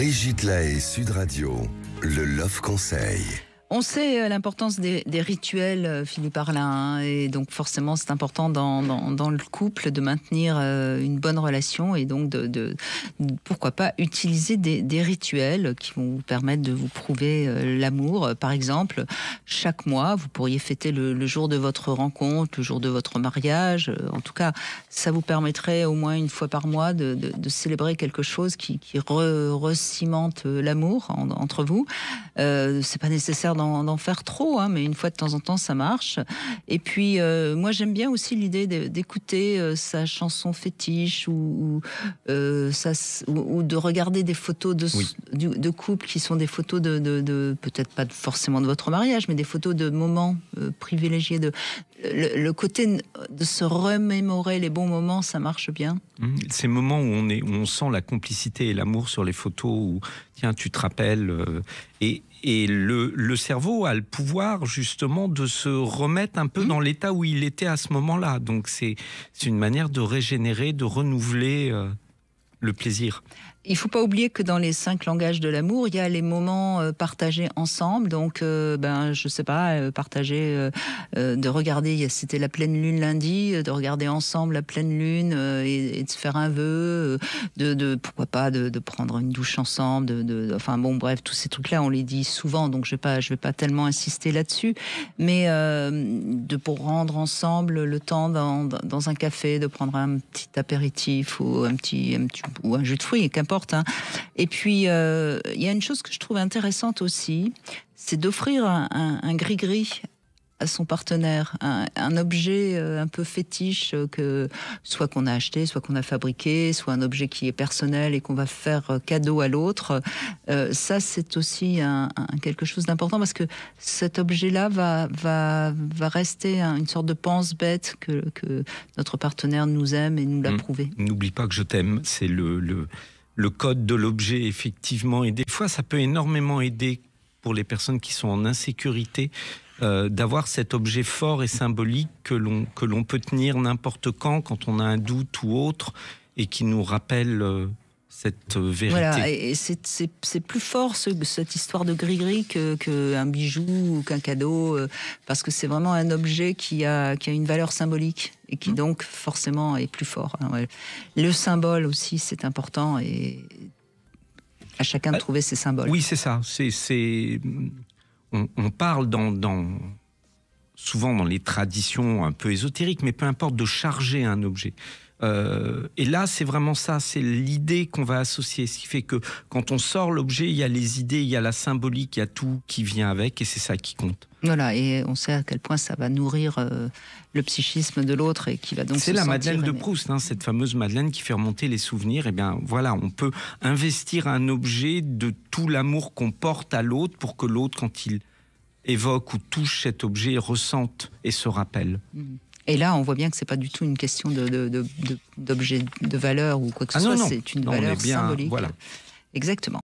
Brigitte Lahaie, Sud Radio, le Love Conseil. On sait l'importance des rituels, Philippe Arlin, hein, et donc forcément c'est important dans le couple de maintenir une bonne relation et donc de pourquoi pas utiliser des rituels qui vont vous permettre de vous prouver l'amour. Par exemple, chaque mois, vous pourriez fêter le jour de votre rencontre, le jour de votre mariage. En tout cas, ça vous permettrait au moins une fois par mois de célébrer quelque chose qui recimente l'amour entre vous. C'est pas nécessaire d'en faire trop, hein, mais une fois de temps en temps ça marche. Et puis moi j'aime bien aussi l'idée d'écouter sa chanson fétiche ou de regarder des photos de couple qui sont des photos de peut-être pas forcément de votre mariage, mais des photos de moments privilégiés. Le côté de se remémorer les bons moments, ça marche bien. Ces moments où on sent la complicité et l'amour sur les photos, où tiens, tu te rappelles, et le cerveau a le pouvoir justement de se remettre un peu dans l'état où il était à ce moment-là. Donc c'est une manière de régénérer, de renouveler le plaisir. Il ne faut pas oublier que dans les 5 langages de l'amour, il y a les moments partagés ensemble. Donc, je sais pas, partager, de regarder, c'était la pleine lune lundi, de regarder ensemble la pleine lune et de se faire un vœu, pourquoi pas de prendre une douche ensemble, enfin bon, bref, tous ces trucs-là, on les dit souvent, donc je vais pas tellement insister là-dessus, mais pour rendre ensemble le temps dans un café, de prendre un petit apéritif ou ou un jus de fruits, qu'importe. Et puis, il y a une chose que je trouve intéressante aussi, c'est d'offrir un gris-gris à son partenaire, un objet un peu fétiche, soit qu'on a acheté, soit qu'on a fabriqué, soit un objet qui est personnel et qu'on va faire cadeau à l'autre. Ça, c'est aussi quelque chose d'important parce que cet objet-là va rester une sorte de pense-bête que notre partenaire nous aime et nous l'a prouvé. N'oublie pas que je t'aime, c'est le code de l'objet, effectivement. Et des fois, ça peut énormément aider pour les personnes qui sont en insécurité, d'avoir cet objet fort et symbolique que l'on peut tenir n'importe quand on a un doute ou autre, et qui nous rappelle cette vérité. Voilà, et c'est plus fort cette histoire de gris-gris qu'un bijou ou qu'un cadeau, parce que c'est vraiment un objet qui a une valeur symbolique et qui donc forcément est plus fort. Ouais. Le symbole aussi, c'est important, et à chacun de trouver ses symboles. Oui, c'est ça. On parle souvent dans les traditions un peu ésotériques, mais peu importe, de charger un objet. Et là, c'est vraiment ça, c'est l'idée qu'on va associer. Ce qui fait que quand on sort l'objet, il y a les idées, il y a la symbolique, il y a tout qui vient avec, et c'est ça qui compte. Voilà, et on sait à quel point ça va nourrir le psychisme de l'autre et qui va donc c'est la Madeleine de Proust, hein, cette fameuse Madeleine qui fait remonter les souvenirs. Et bien voilà, on peut investir un objet de tout l'amour qu'on porte à l'autre pour que l'autre, quand il évoque ou touche cet objet, ressente et se rappelle. Et là, on voit bien que c'est pas du tout une question d'objet de valeur ou quoi que ce soit, c'est une valeur symbolique. Voilà. Exactement.